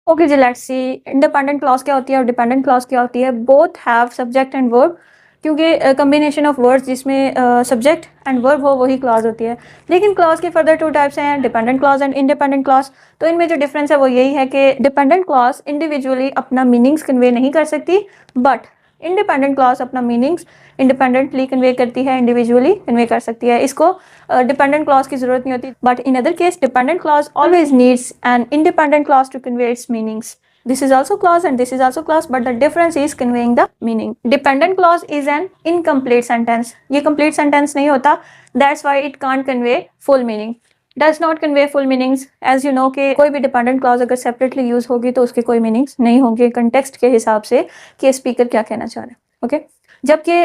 Okay जी, let's see independent clause क्या होती है और डिपेंडेंट क्लॉज क्या होती है। Both have subject and verb, क्योंकि कम्बिनेशन ऑफ वर्ड्स जिसमें सब्जेक्ट एंड वर्ब हो वही क्लॉज होती है। लेकिन क्लॉज के फर्दर टू टाइप्स हैं, dependent clause and independent clause. तो इनमें जो डिफरेंस है वो यही है कि डिपेंडेंट क्लॉज इंडिविजुअली अपना मीनिंग्स कन्वे नहीं कर सकती, बट इंडिपेंडेंट क्लॉज अपना मीनिंग्स इंडिपेंडेंटली कन्वे करती है, इंडिविजुअली कन्वे कर सकती है। इसको डिपेंडेंट क्लॉज की जरूरत नहीं होती, but in other case dependent clause always needs an independent clause to convey its meanings. This is also clause and this is also clause, but the difference is conveying the meaning. Dependent clause is an incomplete sentence. ये complete sentence नहीं होता, that's why it can't convey full meaning. Does not convey full meanings. As you know कि कोई भी dependent clause अगर separately use होगी तो उसके कोई meanings नहीं होंगे context के हिसाब से कि speaker क्या कहना चाह रहे हैं. Okay? जबकि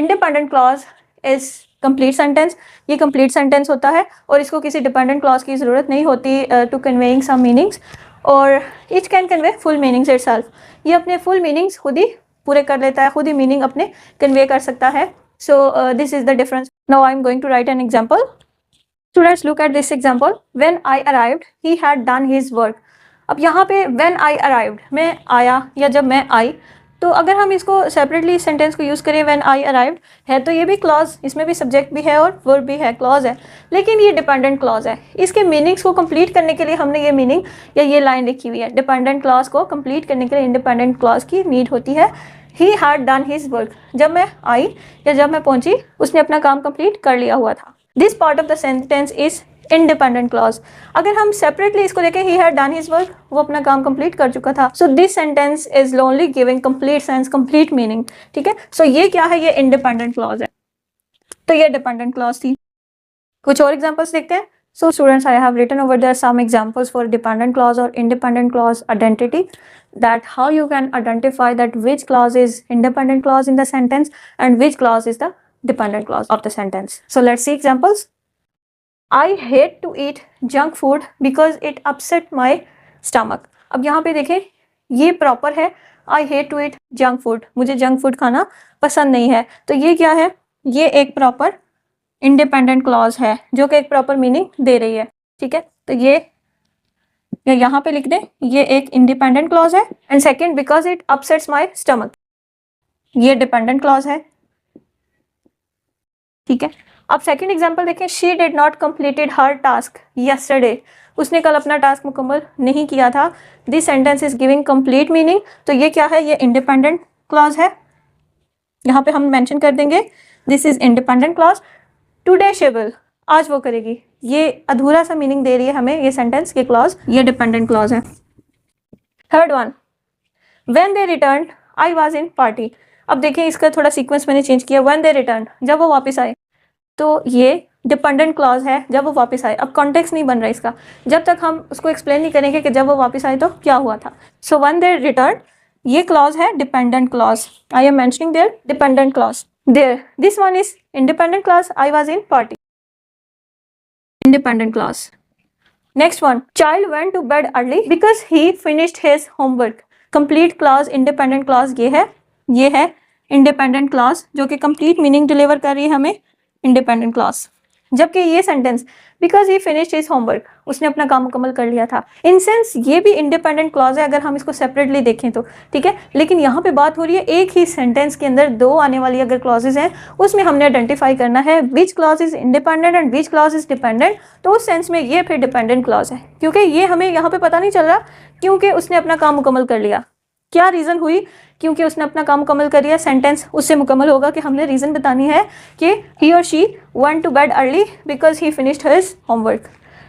independent clause is complete sentence, ये कंप्लीट सेंटेंस होता है और इसको किसी डिपेंडेंट क्लॉज की ज़रूरत नहीं होती टू कन्वेइंग सम मीनिंग्स, और it can convey full meanings itself. ये अपने फुल मीनिंग्स खुद ही पूरे कर लेता है, खुद ही मीनिंग अपने कन्वे कर सकता है. So this is the difference. Now I am going to write an example. Students look at this example. When I arrived he had done his work. अब यहाँ पे व्हेन आई अराइव्ड, मैं आया या जब मैं आई, तो अगर हम इसको सेपरेटली इस सेंटेंस को यूज़ करें व्हेन आई अराइव्ड है तो ये भी क्लॉज, इसमें भी सब्जेक्ट भी है और वर्ब भी है, क्लॉज है. लेकिन ये डिपेंडेंट क्लॉज है. इसके मीनिंग्स को कंप्लीट करने के लिए हमने ये मीनिंग या ये लाइन लिखी हुई है. डिपेंडेंट क्लॉज को कंप्लीट करने के लिए इंडिपेंडेंट क्लॉज की नीड होती है. ही हैड डन हिज वर्क, जब मैं आई या जब मैं पहुंची उसने अपना काम कंप्लीट कर लिया हुआ था. This part of the sentence is independent clause. अगर हम सेपरेटली इसको देखें, ही हैड डन हिज वर्क, वो अपना काम कंप्लीट कर चुका था. So this sentence is only giving complete sense, complete meaning. ठीक है, सो ये क्या है, ये इंडिपेंडेंट क्लॉज है. तो ये डिपेंडेंट क्लॉज थी. कुछ और एग्जांपल्स देखते हैं. So students, I have written over there some examples for dependent clause और independent clause identity, that how you can identify that which clause is independent clause in the sentence and which clause is the dependent clause of the sentence. So let's see examples. I hate to eat junk food because it upset my stomach. अब यहाँ पे देखें, ये proper है. I hate to eat junk food, मुझे junk food खाना पसंद नहीं है. तो ये क्या है, ये एक प्रॉपर इंडिपेंडेंट क्लॉज है जो कि एक प्रॉपर मीनिंग दे रही है. ठीक है, तो ये यहाँ पे लिख दें, ये एक इंडिपेंडेंट क्लॉज है. And second, because it upsets my stomach, ये डिपेंडेंट क्लॉज है. ठीक है, अब सेकेंड एग्जाम्पल देखें. She did not completed her task yesterday, उसने कल अपना टास्क मुकम्मल नहीं किया था. This sentence is giving complete meaning. तो ये क्या है, ये इंडिपेंडेंट क्लॉज है. यहाँ पे हम मेंशन कर देंगे this is independent clause. Today she will, आज वो करेगी, ये अधूरा सा मीनिंग दे रही है हमें ये सेंटेंस, ये क्लॉज, ये डिपेंडेंट क्लॉज है. Third one, when they return I was in party. अब देखिए इसका थोड़ा सीक्वेंस मैंने चेंज किया. व्हेन दे रिटर्न, जब वो वापस आए, तो ये डिपेंडेंट क्लॉज है, जब वो वापस आए. अब कॉन्टेक्स्ट नहीं बन रहा इसका जब तक हम उसको एक्सप्लेन नहीं करेंगे कि जब वो वापस आए तो क्या हुआ था. सो व्हेन दे रिटर्न, ये क्लॉज है dependent clause. I am mentioning there dependent clause. There, this one is independent clause. I was in party, independent clause. Next one, child went to bed early because he finished his homework. Complete clause, independent clause ये है independent clause जो कि complete meaning deliver कर रही है हमें, independent clause. जबकि ये sentence because he finished his homework, उसने अपना काम मुकम्मल कर लिया था. इन सेंस ये भी इंडिपेंडेंट क्लॉज है अगर हम इसको सेपरेटली देखें तो. ठीक है, लेकिन यहाँ पे बात हो रही है एक ही सेंटेंस के अंदर दो आने वाली अगर क्लॉजेज हैं, उसमें हमने आइडेंटिफाई करना है which clause is independent and which clause is dependent. तो उस सेंस में ये फिर डिपेंडेंट क्लॉज है, क्योंकि ये हमें यहाँ पे पता नहीं चल रहा क्योंकि उसने अपना काम मुकम्मल कर लिया. क्या रीज़न हुई, क्योंकि उसने अपना काम मुकम्मल कर लिया. सेंटेंस उससे मुकम्मल होगा कि हमने रीज़न बतानी है कि ही और she went to bed early because he finished his homework.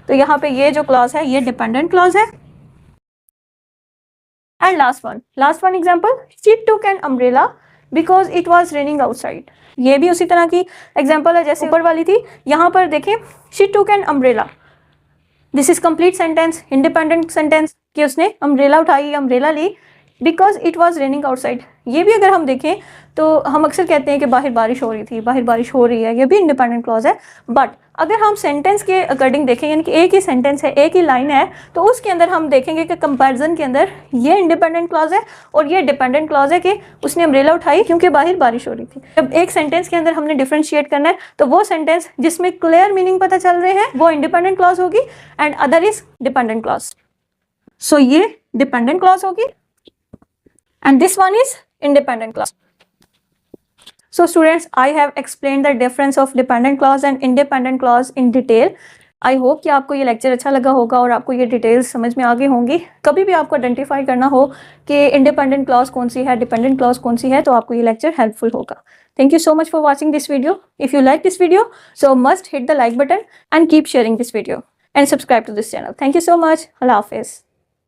तो यहाँ पे ये जो क्लॉज है ये डिपेंडेंट क्लॉज है. And last one example, she took an umbrella because it was raining outside. ये भी उसी तरह की एग्जांपल है जैसे ऊपर वाली थी. यहाँ पर देखें, she took an umbrella, this is complete sentence, independent sentence कि उसने अम्ब्रेला उठाई, अम्ब्रेला ली because it was raining outside. ये भी अगर हम देखें तो हम अक्सर कहते हैं कि बाहर बारिश हो रही थी, बाहर बारिश हो रही है, ये भी इंडिपेंडेंट क्लॉज है. बट अगर हम सेंटेंस के अकॉर्डिंग देखें, यानी कि एक ही सेंटेंस है, एक ही लाइन है, तो उसके अंदर हम देखेंगे कि कंपैरिजन के अंदर ये इंडिपेंडेंट क्लॉज है और ये डिपेंडेंट क्लॉज है कि उसने अम्ब्रेला उठाई क्योंकि बाहर बारिश हो रही थी. जब एक सेंटेंस के अंदर हमने डिफ्रेंशिएट करना है तो वो सेंटेंस जिसमें क्लियर मीनिंग पता चल रहे हैं वो इंडिपेंडेंट क्लॉज होगी and other is dependent clause. So ये डिपेंडेंट क्लॉज होगी and this one is independent clause. So students, I have explained the difference of dependent clause and independent clause in detail. I hope कि आपको ये lecture अच्छा लगा होगा और आपको ये डिटेल्स समझ में आ गई होंगी. कभी भी आपको आइडेंटिफाई करना हो कि इंडिपेंडेंट क्लॉज कौन सी है, डिपेंडेंट क्लॉज कौन सी है, तो आपको ये लेक्चर हेल्पफुल होगा. Thank you so much for watching this video. If you like this video, so must hit the like button and keep sharing this video and subscribe to this channel. Thank you so much. Allah Hafiz.